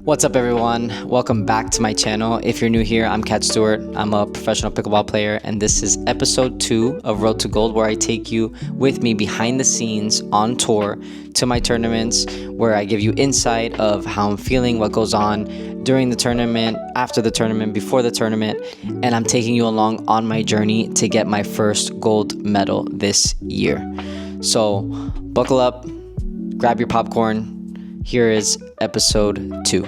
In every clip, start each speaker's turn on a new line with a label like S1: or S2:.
S1: What's up, everyone? Welcome back to my channel. If you're new here, I'm Kat Stewart. I'm a professional pickleball player, and this is episode 2 of Road to Gold, where I take you with me behind the scenes on tour to my tournaments, where I give you insight of how I'm feeling, what goes on during the tournament, after the tournament, before the tournament, and I'm taking you along on my journey to get my first gold medal this year. So buckle up, grab your popcorn. Here is episode 2.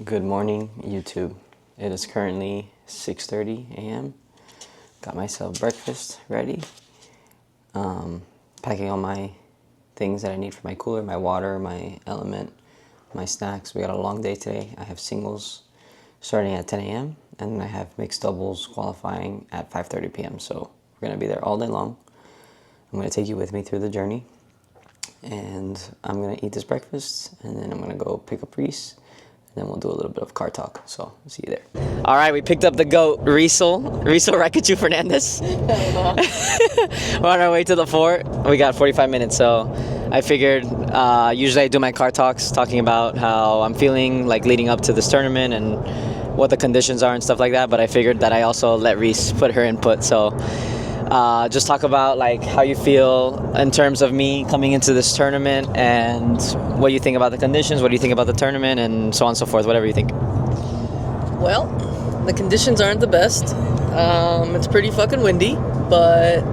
S1: Good morning, YouTube. It is currently 6:30 a.m. Got myself breakfast ready. Packing all my things that I need for my cooler, my water, my element, my snacks. We got a long day today. I have singles starting at 10 a.m. and then I have mixed doubles qualifying at 5:30 p.m. So we're going to be there all day long. I'm going to take you with me through the journey, and I'm going to eat this breakfast, and then I'm going to go pick up Reese, and then we'll do a little bit of car talk. So see you there. All right, we picked up the GOAT, Riesel Rakachu Fernandez. We're on our way to the fort. We got 45 minutes, so I figured usually I do my car talks talking about how I'm feeling like leading up to this tournament and what the conditions are and stuff like that, but I figured that I also let Reese put her input. So just talk about like how you feel in terms of me coming into this tournament and what you think about the conditions, what do you think about the tournament, and so on and so forth, whatever you think.
S2: Well, the conditions aren't the best. It's pretty fucking windy, but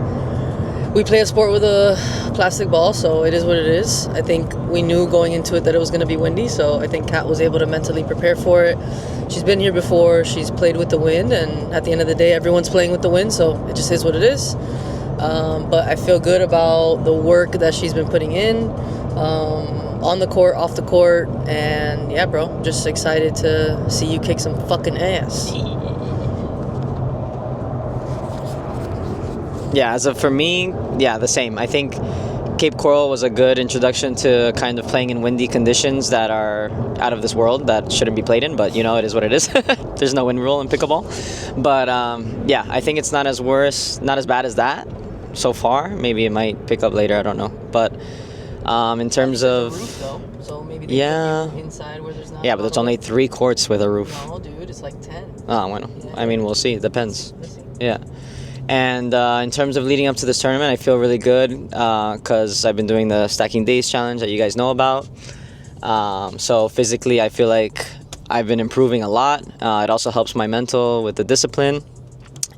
S2: we play a sport with a plastic ball, so it is what it is. I think we knew going into it that it was going to be windy, so I think Kat was able to mentally prepare for it. She's been here before, she's played with the wind, and at the end of the day, everyone's playing with the wind, so it just is what it is. But I feel good about the work that she's been putting in, on the court, off the court, and yeah, bro, just excited to see you kick some fucking ass.
S1: Yeah, as of for me, yeah, the same. I think Cape Coral was a good introduction to kind of playing in windy conditions that are out of this world, that shouldn't be played in, but you know, it is what it is. There's no wind rule in pickleball. But yeah, I think it's not as bad as that so far. Maybe it might pick up later, I don't know. But in terms of
S2: Roof, though, so maybe inside where there's not.
S1: Yeah, but there's only 3 courts with a roof.
S2: No, dude, it's like 10.
S1: Oh, bueno.
S2: Yeah.
S1: I mean, we'll see. It depends. Yeah. And in terms of leading up to this tournament, I feel really good because I've been doing the Stacking Days challenge that you guys know about. So physically, I feel like I've been improving a lot. It also helps my mental with the discipline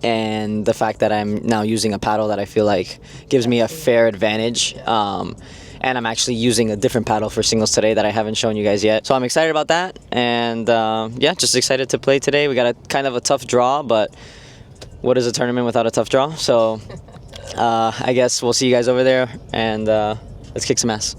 S1: and the fact that I'm now using a paddle that I feel like gives me a fair advantage. And I'm actually using a different paddle for singles today that I haven't shown you guys yet. So I'm excited about that. And yeah, just excited to play today. We got a kind of a tough draw, but what is a tournament without a tough draw? So I guess we'll see you guys over there, and let's kick some ass.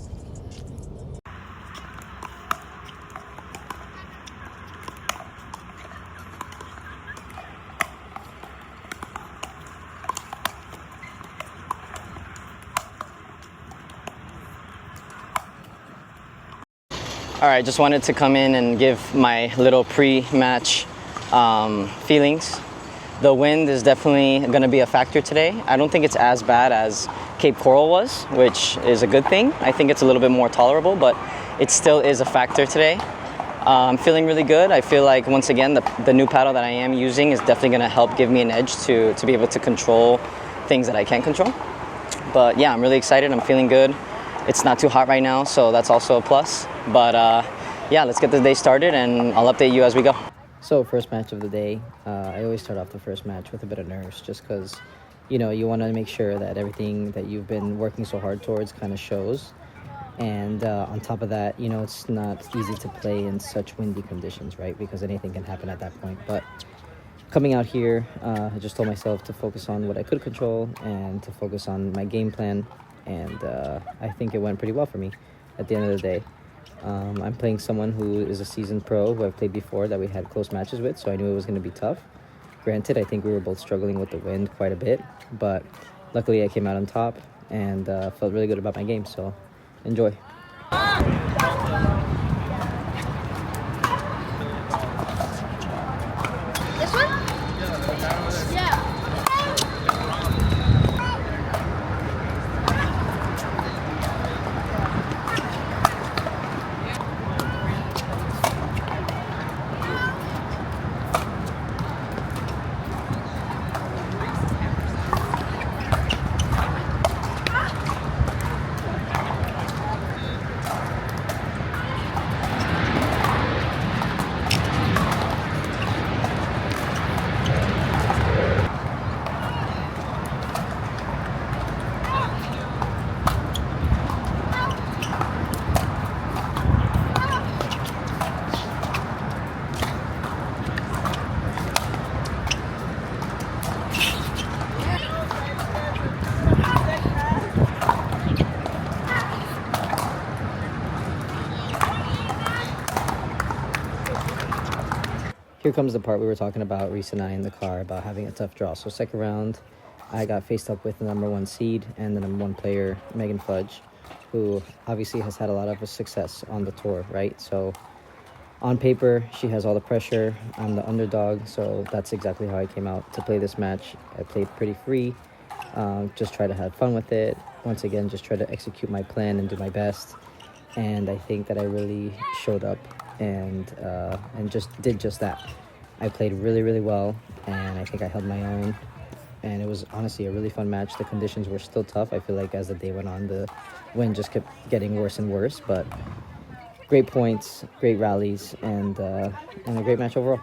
S1: All right, just wanted to come in and give my little pre-match feelings. The wind is definitely going to be a factor today. I don't think it's as bad as Cape Coral was, which is a good thing. I think it's a little bit more tolerable, but it still is a factor today. I'm feeling really good. I feel like, once again, the new paddle that I am using is definitely going to help give me an edge to be able to control things that I can't control. But yeah, I'm really excited. I'm feeling good. It's not too hot right now, so that's also a plus. But yeah, let's get the day started, and I'll update you as we go. So first match of the day, I always start off the first match with a bit of nerves, just because, you know, you want to make sure that everything that you've been working so hard towards kind of shows. And on top of that, you know, it's not easy to play in such windy conditions, right? Because anything can happen at that point. But coming out here, I just told myself to focus on what I could control and to focus on my game plan. And I think it went pretty well for me at the end of the day. I'm playing someone who is a seasoned pro who I've played before that we had close matches with, so I knew it was going to be tough. Granted, I think we were both struggling with the wind quite a bit, but luckily I came out on top and felt really good about my game. So Enjoy.
S3: This one? Yeah.
S1: Here comes the part we were talking about, Reese and I, in the car, about having a tough draw. So second round, I got faced up with the number 1 seed and the number 1 player, Megan Fudge, who obviously has had a lot of success on the tour, right? So on paper, she has all the pressure. I'm the underdog, so that's exactly how I came out to play this match. I played pretty free, just try to have fun with it. Once again, just try to execute my plan and do my best. And I think that I really showed up and just did just that. I played really, really well, and I think I held my own. And it was honestly a really fun match. The conditions were still tough. I feel like as the day went on, the wind just kept getting worse and worse. But great points, great rallies, and a great match overall.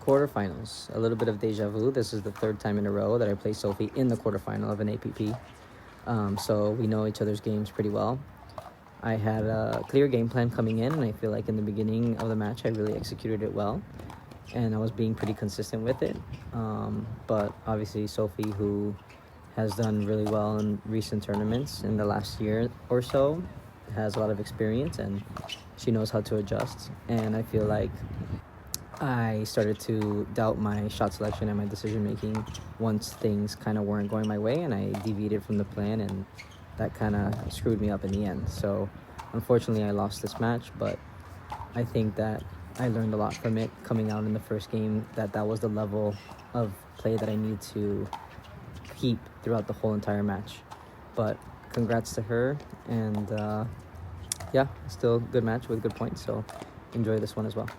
S1: Quarterfinals, a little bit of deja vu. This is the 3rd time in a row that I play Sophie in the quarterfinal of an APP. So we know each other's games pretty well. I had a clear game plan coming in, and I feel like in the beginning of the match I really executed it well, and I was being pretty consistent with it. But obviously Sophie, who has done really well in recent tournaments in the last year or so, has a lot of experience and she knows how to adjust. And I feel like I started to doubt my shot selection and my decision making once things kind of weren't going my way, and I deviated from the plan, and that kind of screwed me up in the end. So unfortunately I lost this match, but I think that I learned a lot from it coming out in the first game, that was the level of play that I need to keep throughout the whole entire match. But congrats to her, and yeah, still good match with good points, so enjoy this one as well.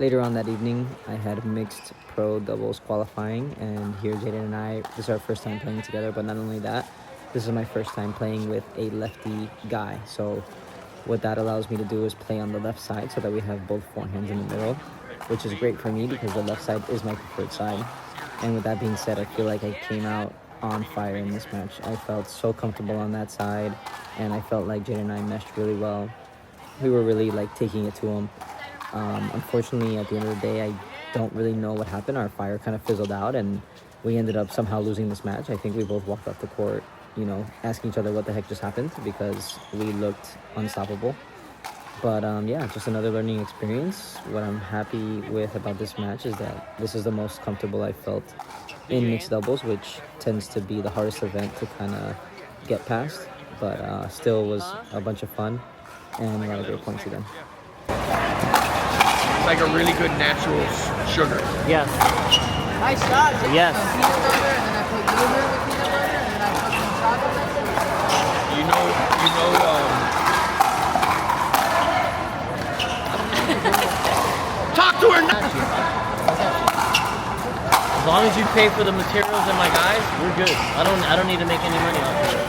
S4: Later on that evening, I had mixed pro doubles qualifying, and here Jaden and I, this is our first time playing together, but not only that, this is my first time playing with a lefty guy. So what that allows me to do is play on the left side so that we have both forehands in the middle, which is great for me because the left side is my preferred side. And with that being said, I feel like I came out on fire in this match. I felt so comfortable on that side, and I felt like Jaden and I meshed really well. We were really like taking it to him. Unfortunately, at the end of the day, I don't really know what happened. Our fire kind of fizzled out, and we ended up somehow losing this match. I think we both walked off the court, asking each other what the heck just happened because we looked unstoppable. But yeah, just another learning experience. What I'm happy with about this match is that this is the most comfortable I felt in mixed doubles, which tends to be the hardest event to kind of get past. But still was a bunch of fun and a lot of great points again.
S5: Like a really good natural sugar.
S4: Yes.
S2: Nice shot.
S4: Yes.
S2: Peanut butter, and then I put yogurt with peanut butter, and then I put some chocolate.
S5: Talk to her now.
S6: As long as you pay for the materials and my guys, we're good. I don't need to make any money off of it.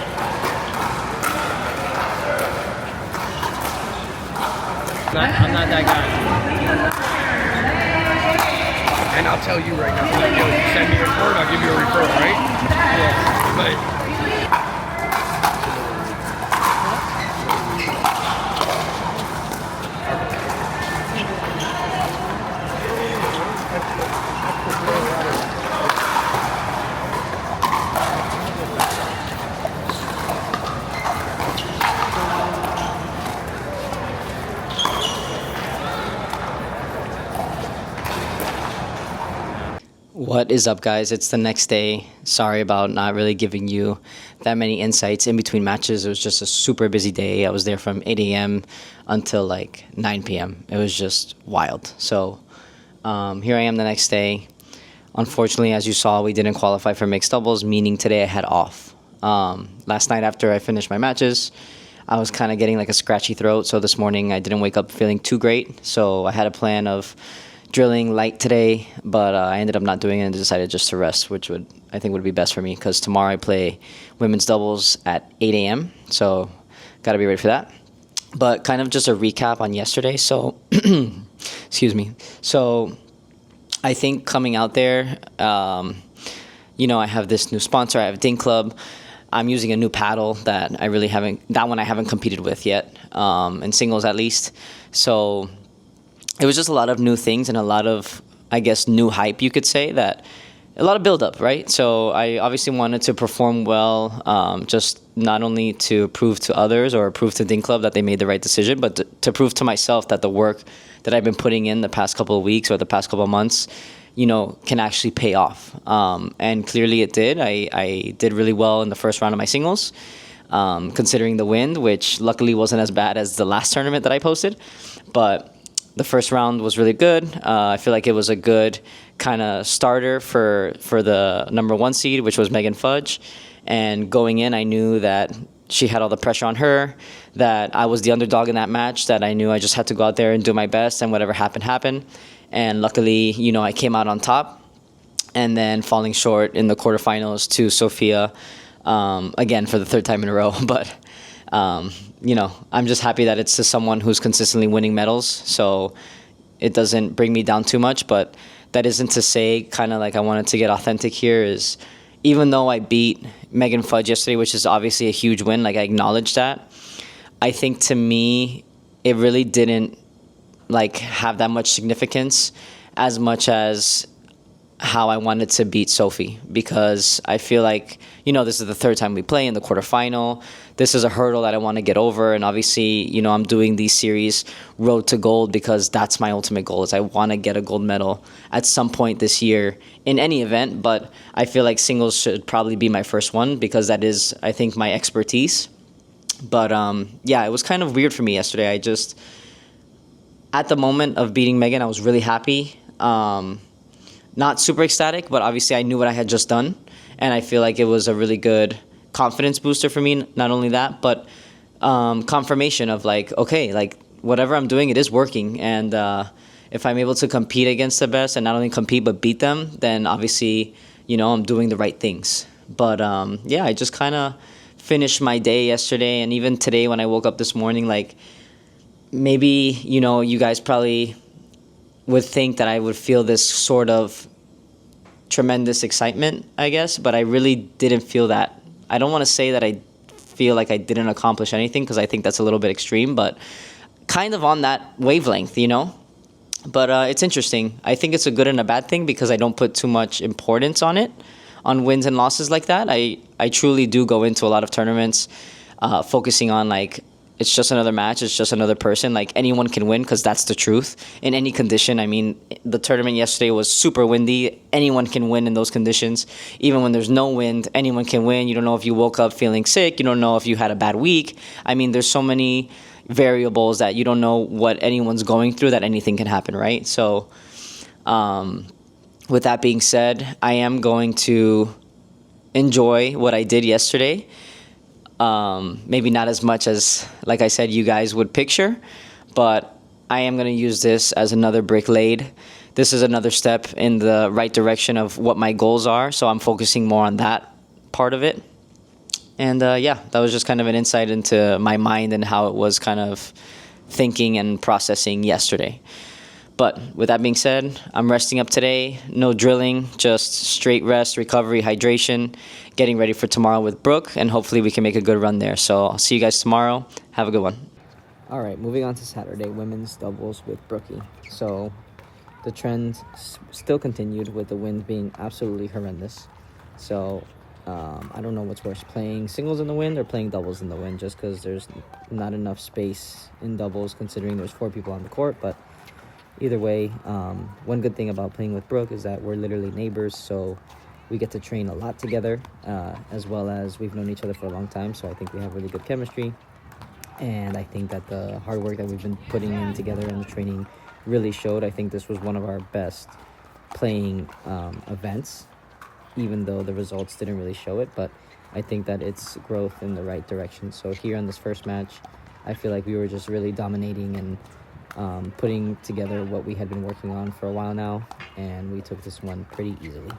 S6: I'm not that guy.
S5: And I'll tell you right now, like, yo, you send me a word, I'll give you a referral, right? Yeah. But
S1: What is up, guys? It's the next day. Sorry about not really giving you that many insights in between matches. It was just a super busy day. I was there from 8 a.m. until like 9 p.m. It was just wild. So here I am the next day. Unfortunately, as you saw, we didn't qualify for mixed doubles, meaning today I had off. Last night after I finished my matches, I was kind of getting like a scratchy throat. So this morning I didn't wake up feeling too great. So I had a plan of drilling light today, but I ended up not doing it and decided just to rest, which I think would be best for me because tomorrow I play women's doubles at 8 a.m. So got to be ready for that. But kind of just a recap on yesterday. So, excuse me. So I think coming out there, I have this new sponsor. I have Dink Club. I'm using a new paddle that I haven't competed with yet, in singles at least. So it was just a lot of new things and a lot of, I guess, new hype, you could say, that a lot of build-up, right? So I obviously wanted to perform well, just not only to prove to others or prove to Dink Club that they made the right decision, but to prove to myself that the work that I've been putting in the past couple of weeks or the past couple of months, can actually pay off. And clearly it did. I did really well in the first round of my singles, considering the wind, which luckily wasn't as bad as the last tournament that I posted. But the first round was really good. I feel like it was a good kind of starter for the number 1 seed, which was Megan Fudge. And going in, I knew that she had all the pressure on her, that I was the underdog in that match, that I knew I just had to go out there and do my best, and whatever happened, happened. And luckily, I came out on top, and then falling short in the quarterfinals to Sophia, again for the 3rd time in a row. But I'm just happy that it's to someone who's consistently winning medals, so it doesn't bring me down too much. But that isn't to say, kind of like I wanted to get authentic here, is even though I beat Megan Fudge yesterday, which is obviously a huge win, like I acknowledge that, I think to me it really didn't like have that much significance as much as how I wanted to beat Sophie, because I feel like, this is the 3rd time we play in the quarterfinal. This is a hurdle that I want to get over. And obviously, I'm doing these series road to gold because that's my ultimate goal, is I want to get a gold medal at some point this year in any event. But I feel like singles should probably be my first one because that is, I think, my expertise. But it was kind of weird for me yesterday. I just, at the moment of beating Megan, I was really happy. Not super ecstatic, but obviously I knew what I had just done, and I feel like it was a really good confidence booster for me. Not only that, but confirmation of like, okay, like whatever I'm doing, it is working, and if I'm able to compete against the best and not only compete but beat them, then obviously, I'm doing the right things. But yeah, I just kind of finished my day yesterday, and even today when I woke up this morning, like maybe, you guys probably would think that I would feel this sort of tremendous excitement, I guess, but I really didn't feel that. I don't want to say that I feel like I didn't accomplish anything, because I think that's a little bit extreme, but kind of on that wavelength, But it's interesting. I think it's a good and a bad thing, because I don't put too much importance on it, on wins and losses like that. I truly do go into a lot of tournaments focusing on, like, it's just another match. It's just another person. Like, anyone can win, because that's the truth in any condition. I mean, the tournament yesterday was super windy. Anyone can win in those conditions. Even when there's no wind, anyone can win. You don't know if you woke up feeling sick. You don't know if you had a bad week. I mean, there's so many variables that you don't know what anyone's going through, that anything can happen, right? So, with that being said, I am going to enjoy what I did yesterday. Maybe not as much as, like I said, you guys would picture, but I am going to use this as another brick laid. This is another step in the right direction of what my goals are, so I'm focusing more on that part of it. And yeah, that was just kind of an insight into my mind and how it was kind of thinking and processing yesterday. But with that being said, I'm resting up today. No drilling, just straight rest, recovery, hydration, getting ready for tomorrow with Brooke, and hopefully we can make a good run there. So I'll see you guys tomorrow. Have a good one.
S4: All right, moving on to Saturday, women's doubles with Brookie. So the trend still continued, with the wind being absolutely horrendous. So I don't know what's worse, playing singles in the wind or playing doubles in the wind, just because there's not enough space in doubles considering there's 4 people on the court. But either way, one good thing about playing with Brooke is that we're literally neighbors, so we get to train a lot together, as well as we've known each other for a long time, so I think we have really good chemistry. And I think that the hard work that we've been putting in together and the training really showed. I think this was one of our best playing events, even though the results didn't really show it, but I think that it's growth in the right direction. So here in this first match, I feel like we were just really dominating and putting together what we had been working on for a while now, and we took this one pretty easily.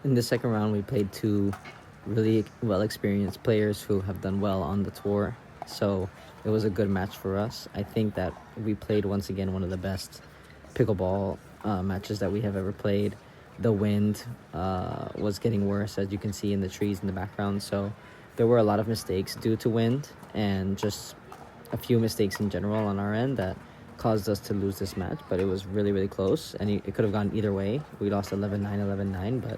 S4: In the second round, we played 2 really well-experienced players who have done well on the tour, so it was a good match for us. I think that we played, once again, one of the best pickleball matches that we have ever played. The wind was getting worse, as you can see in the trees in the background, so there were a lot of mistakes due to wind, and just a few mistakes in general on our end that caused us to lose this match. But it was really, really close, and it could have gone either way. We lost 11-9, 11-9, but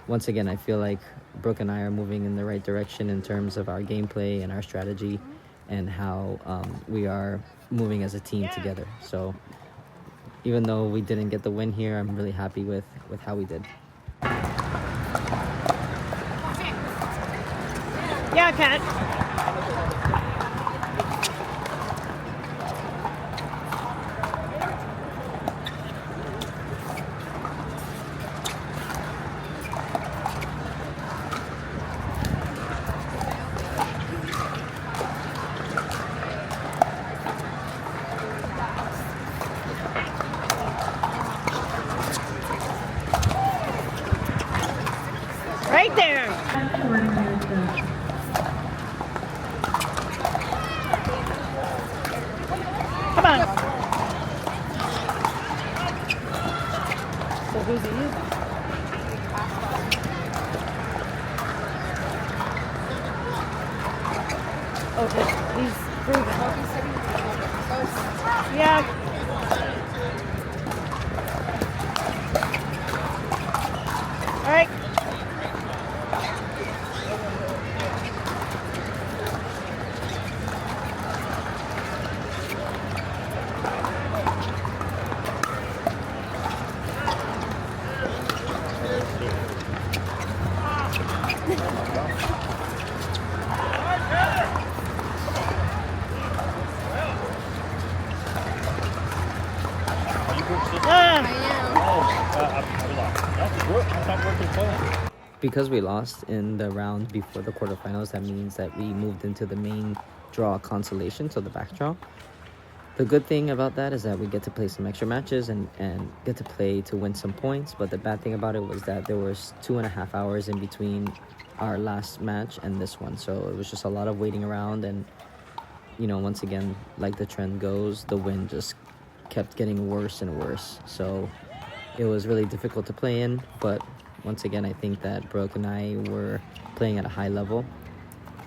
S4: once again, I feel like Brooke and I are moving in the right direction in terms of our gameplay and our strategy, and how we are moving as a team together. So even though we didn't get the win here, I'm really happy with how we did.
S3: Yeah, Kat. Right there. Come on. So who's he using? Okay, he's proven. Yeah. All right.
S4: Because we lost in the round before the quarterfinals, that means that we moved into the main draw consolation, so the back draw. The good thing about that is that we get to play some extra matches and get to play to win some points. But the bad thing about it was that there was 2.5 hours in between our last match and this one. So it was just a lot of waiting around. And, you know, once again, like the trend goes, the wind just kept getting worse and worse. So it was really difficult to play in. But once again, I think that Brooke and I were playing at a high level.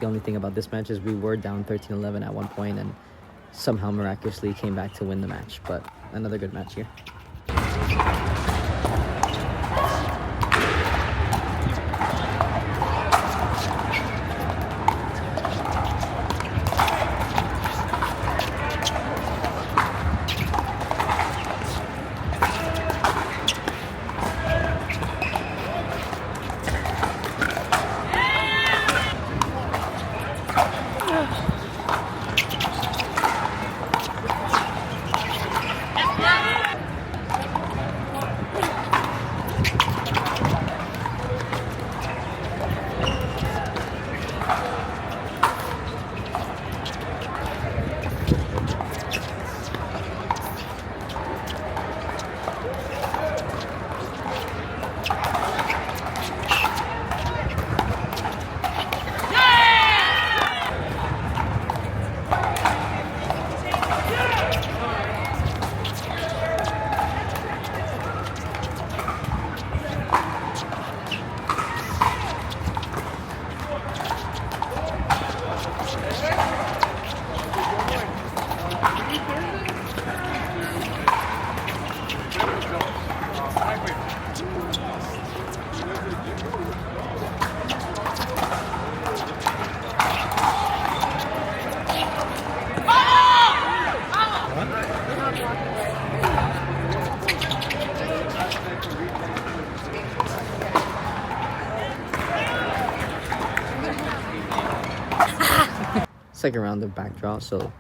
S4: The only thing about this match is we were down 13-11 at one point and somehow miraculously came back to win the match. But another good match here. Second round of back draw. So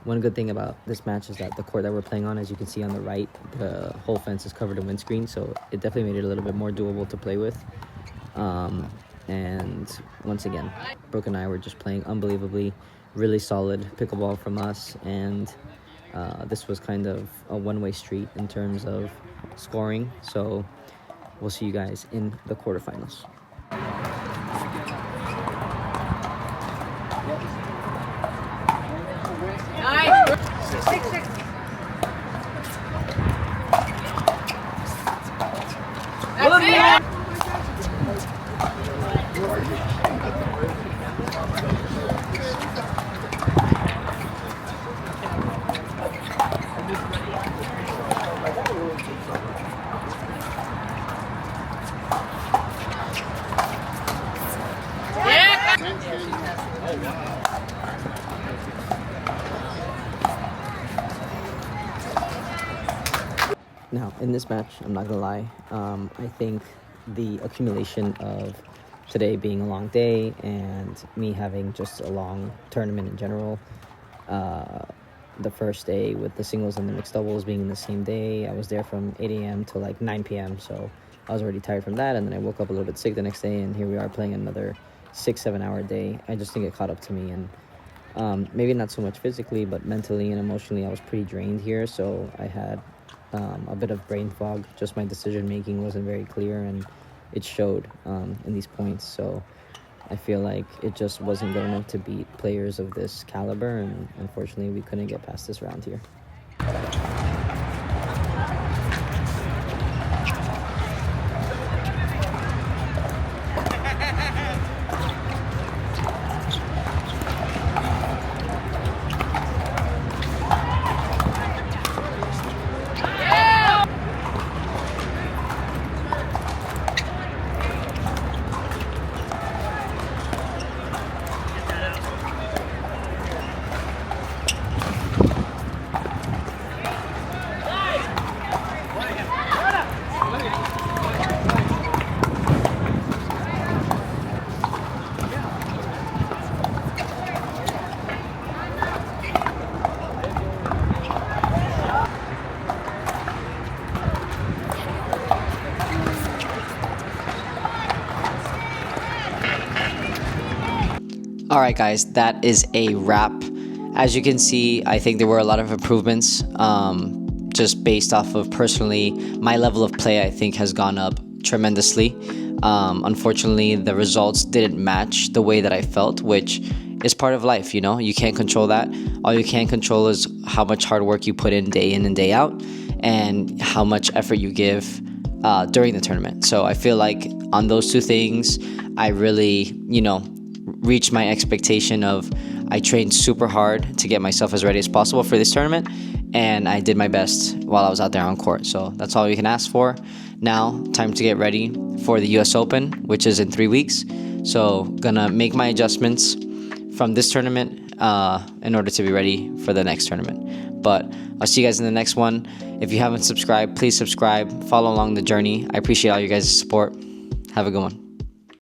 S4: one good thing about this match is that the court that we're playing on, as you can see on the right, the whole fence is covered in windscreen, so it definitely made it a little bit more doable to play with. And once again, Brooke and I were just playing unbelievably, really solid pickleball from us, and this was kind of a one-way street in terms of scoring. So we'll see you guys in the quarterfinals. Now, in this match, I'm not gonna lie, I think the accumulation of today being a long day and me having just a long tournament in general, the first day with the singles and the mixed doubles being in the same day, I was there from 8 a.m. to like 9 p.m. So I was already tired from that, and then I woke up a little bit sick the next day, and here we are playing another 6-7 hour day. I just think it caught up to me, and maybe not so much physically, but mentally and emotionally I was pretty drained here. So I had a bit of brain fog. Just my decision making wasn't very clear, and it showed in these points. So I feel like it just wasn't good enough to beat players of this caliber, and unfortunately we couldn't get past this round here.
S1: All right, guys, that is a wrap. As you can see, I think there were a lot of improvements. Just based off of personally, my level of play, I think, has gone up tremendously. Unfortunately, the results didn't match the way that I felt, which is part of life, you know? You can't control that. All you can control is how much hard work you put in and day out, and how much effort you give during the tournament. So I feel like on those two things, I really, reached my expectation of I trained super hard to get myself as ready as possible for this tournament, and I did my best while I was out there on court. So that's all you can ask for. Now, time to get ready for the US Open, which is in 3 weeks. So gonna make my adjustments from this tournament in order to be ready for the next tournament. But I'll see you guys in the next one. If you haven't subscribed, please subscribe, follow along the journey. I appreciate all you guys' support. Have a good one.